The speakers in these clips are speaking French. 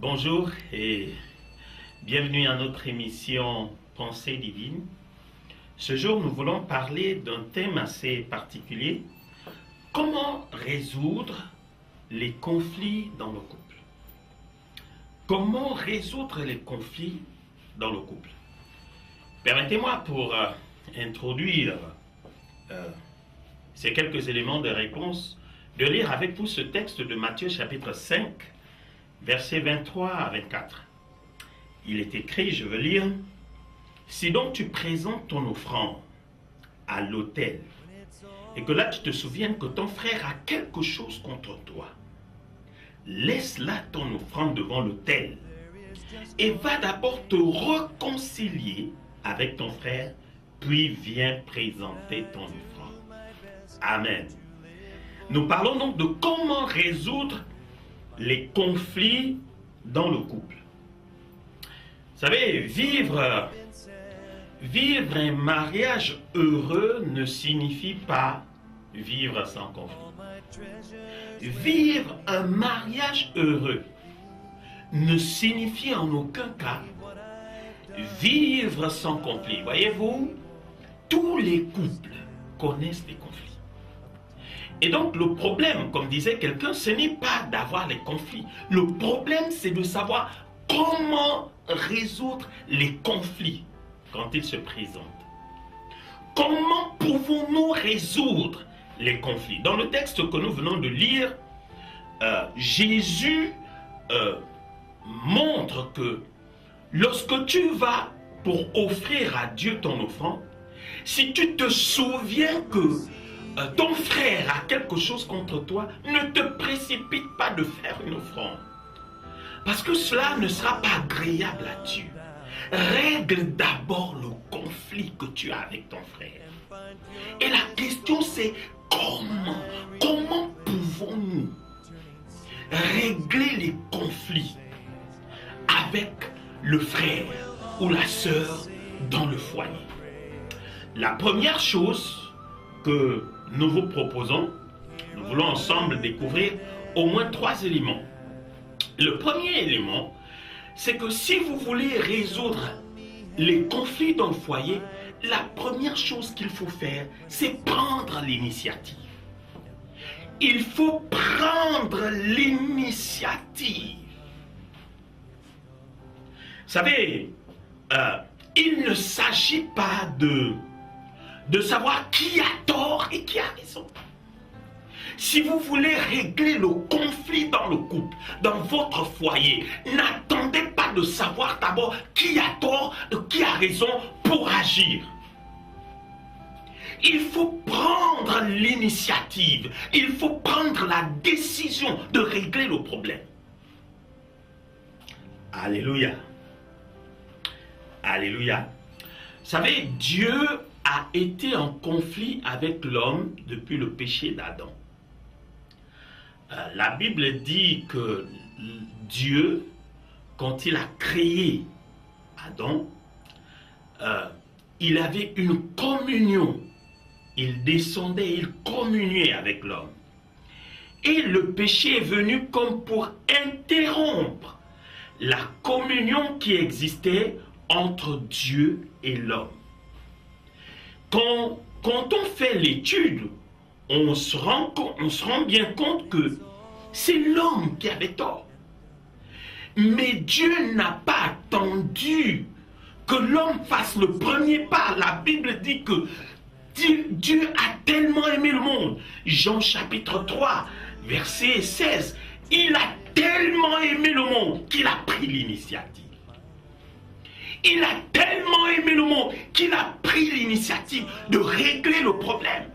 Bonjour et bienvenue à notre émission Pensée divine. Ce jour, nous voulons parler d'un thème assez particulier. Comment résoudre les conflits dans le couple? Comment résoudre les conflits dans le couple? Permettez-moi pour introduire ces quelques éléments de réponse, de lire avec vous ce texte de Matthieu chapitre 5, versets 23 à 24. Il est écrit, je veux lire, « Si donc tu présentes ton offrande à l'autel, et que là tu te souviennes que ton frère a quelque chose contre toi, laisse là ton offrande devant l'autel, et va d'abord te réconcilier avec ton frère, puis viens présenter ton offrande. » Amen. Nous parlons donc de comment résoudre les conflits dans le couple. Vous savez, vivre un mariage heureux ne signifie pas vivre sans conflit. Vivre un mariage heureux ne signifie en aucun cas vivre sans conflit. Voyez-vous, tous les couples connaissent des conflits. Et donc le problème, comme disait quelqu'un, ce n'est pas d'avoir les conflits. Le problème, c'est de savoir comment résoudre les conflits quand ils se présentent. Comment pouvons-nous résoudre les conflits? Dans le texte que nous venons de lire, Jésus montre que lorsque tu vas pour offrir à Dieu ton offrande, si tu te souviens que ton frère a quelque chose contre toi, ne te précipite pas de faire une offrande. Parce que cela ne sera pas agréable à Dieu. Règle d'abord le conflit que tu as avec ton frère. Et la question c'est comment pouvons-nous régler les conflits avec le frère ou la sœur dans le foyer? La première chose que nous vous proposons, nous voulons ensemble découvrir au moins 3 éléments. Le premier élément, c'est que si vous voulez résoudre les conflits dans le foyer, la première chose qu'il faut faire, c'est prendre l'initiative. Il faut prendre l'initiative. Vous savez, il ne s'agit pas de savoir qui a tort et qui a raison. Si vous voulez régler le conflit dans le couple, dans votre foyer, n'attendez pas de savoir d'abord qui a tort et qui a raison pour agir. Il faut prendre l'initiative, il faut prendre la décision de régler le problème. Alléluia. Alléluia. Vous savez, Dieu a été en conflit avec l'homme depuis le péché d'Adam. La Bible dit que Dieu, quand il a créé Adam, il avait une communion. Il descendait, il communiait avec l'homme. Et le péché est venu comme pour interrompre la communion qui existait entre Dieu et l'homme. Quand on fait l'étude, on se rend bien compte que c'est l'homme qui avait tort. Mais Dieu n'a pas attendu que l'homme fasse le premier pas. La Bible dit que Dieu a tellement aimé le monde. Jean chapitre 3, verset 16. Il a tellement aimé le monde qu'il a pris l'initiative. Il a tellement aimé le monde qu'il a pris l'initiative de régler le problème.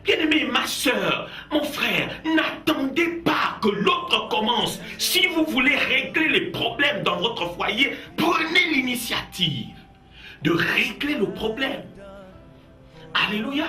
Bien-aimé, ma soeur, mon frère, n'attendez pas que l'autre commence. Si vous voulez régler les problèmes dans votre foyer, prenez l'initiative de régler le problème. Alléluia.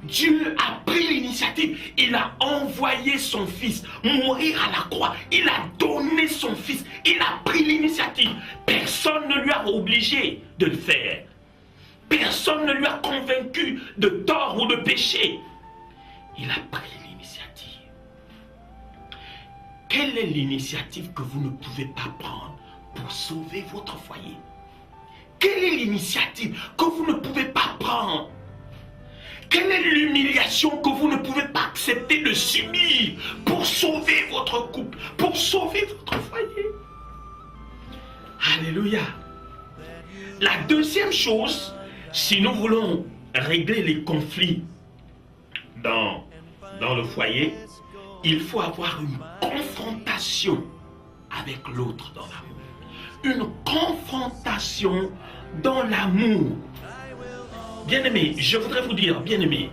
Dieu a pris l'initiative. Il a envoyé son fils mourir à la croix. Il a donné son fils. Il a pris l'initiative. Personne ne lui a obligé de le faire. Personne ne lui a convaincu de tort ou de péché. Il a pris l'initiative. quelle est l'initiative que vous ne pouvez pas prendre pour sauver votre foyer? Quelle est l'initiative que vous ne pouvez pas prendre? Quelle est l'humiliation que vous ne pouvez pas accepter de subir pour sauver votre couple, pour sauver votre foyer? Alléluia. La deuxième chose, si nous voulons régler les conflits dans le foyer, il faut avoir une confrontation avec l'autre dans l'amour. Une confrontation dans l'amour. Bien-aimés, je voudrais vous dire, bien-aimés,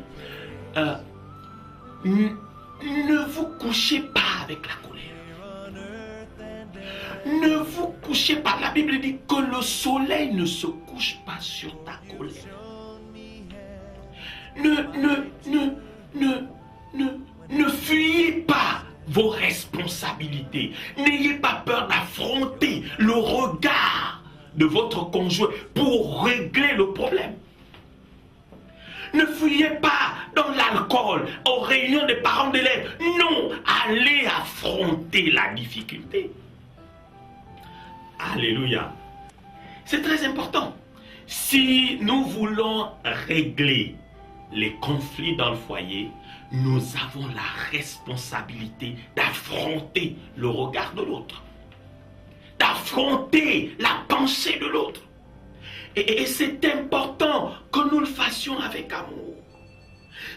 ne vous couchez pas avec la colère. Ne vous couchez pas. La Bible dit que le soleil ne se couche pas sur ta colère. Ne fuyez pas vos responsabilités. N'ayez pas peur d'affronter le regard de votre conjoint pour régler le problème. Ne fuyez pas dans l'alcool, aux réunions des parents d'élèves. Non, allez affronter la difficulté. Alléluia. C'est très important. Si nous voulons régler les conflits dans le foyer, nous avons la responsabilité d'affronter le regard de l'autre, d'affronter la pensée de l'autre. Et c'est important que nous le fassions avec amour.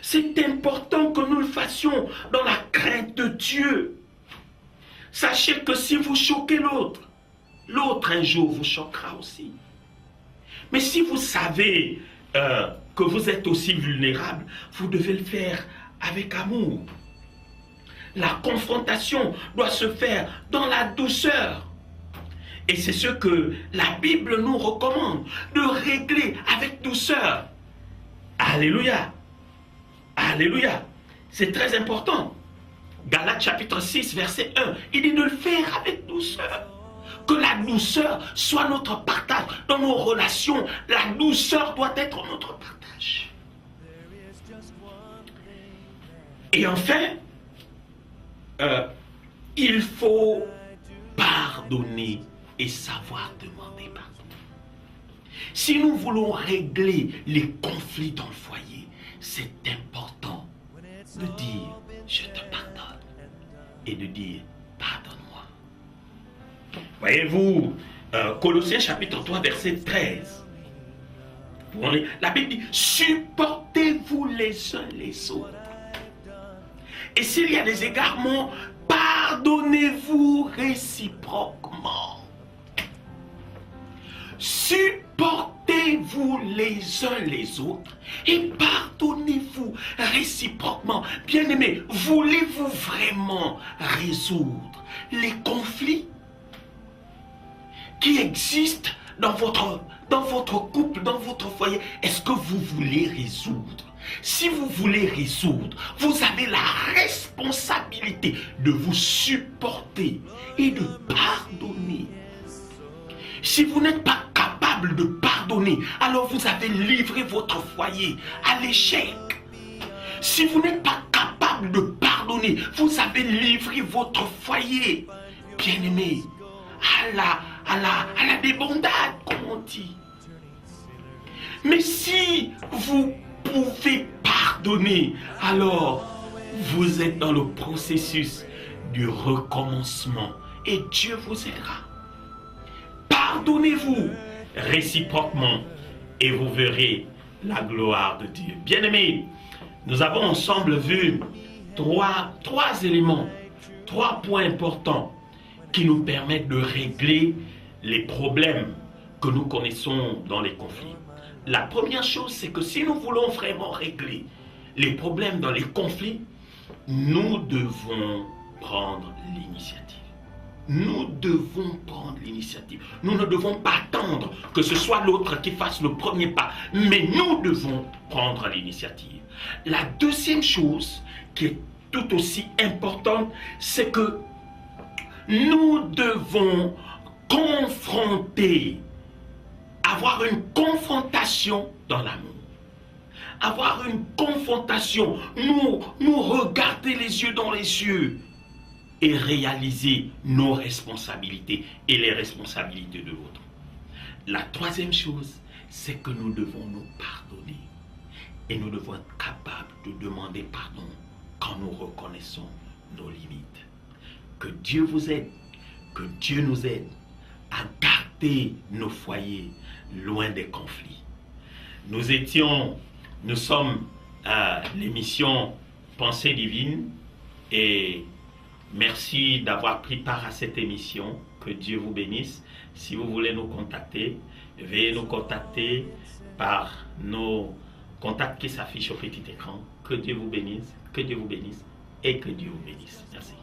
C'est important que nous le fassions dans la crainte de Dieu. Sachez que si vous choquez l'autre, l'autre un jour vous choquera aussi. Mais si vous savez que vous êtes aussi vulnérable, vous devez le faire avec amour. La confrontation doit se faire dans la douceur. Et c'est ce que la Bible nous recommande, de régler avec douceur. Alléluia. Alléluia. C'est très important. Galates chapitre 6, verset 1, il dit de le faire avec douceur. Que la douceur soit notre partage. Dans nos relations, la douceur doit être notre partage. Et enfin, il faut pardonner et savoir demander pardon. Si nous voulons régler les conflits dans le foyer, c'est important de dire « je te pardonne » et de dire « pardonne-moi ». Voyez-vous, Colossiens chapitre 3, verset 13. La Bible dit « supportez-vous les uns les autres ». Et s'il y a des égarements, pardonnez-vous réciproquement. Supportez-vous les uns les autres et pardonnez-vous réciproquement. Bien-aimés, voulez-vous vraiment résoudre les conflits qui existent dans votre couple, dans votre foyer? Est-ce que vous voulez résoudre? Si vous voulez résoudre, vous avez la responsabilité de vous supporter et de pardonner. Si vous n'êtes pas capable de pardonner, alors vous avez livré votre foyer à l'échec. Si vous n'êtes pas capable de pardonner, vous avez livré votre foyer, bien-aimé, à la débandade, comme on dit. Mais si vous pouvez pardonner, alors vous êtes dans le processus du recommencement et Dieu vous aidera. Pardonnez-vous réciproquement et vous verrez la gloire de Dieu. Bien-aimés, nous avons ensemble vu trois éléments, 3 points importants qui nous permettent de régler les problèmes que nous connaissons dans les conflits. La première chose, c'est que si nous voulons vraiment régler les problèmes dans les conflits, nous devons prendre l'initiative. Nous devons prendre l'initiative. Nous ne devons pas attendre que ce soit l'autre qui fasse le premier pas, mais nous devons prendre l'initiative. La deuxième chose qui est tout aussi importante, c'est que nous devons confronter, avoir une confrontation dans l'amour. Avoir une confrontation, nous regarder les yeux dans les yeux et réaliser nos responsabilités et les responsabilités de l'autre. La troisième chose, c'est que nous devons nous pardonner. Et nous devons être capables de demander pardon quand nous reconnaissons nos limites. Que Dieu vous aide, que Dieu nous aide à garder nos foyers loin des conflits. Nous sommes à l'émission Pensée divine et merci d'avoir pris part à cette émission. Que Dieu vous bénisse. Si vous voulez nous contacter, veuillez nous contacter par nos contacts qui s'affichent au petit écran. Que Dieu vous bénisse et que Dieu vous bénisse. Merci.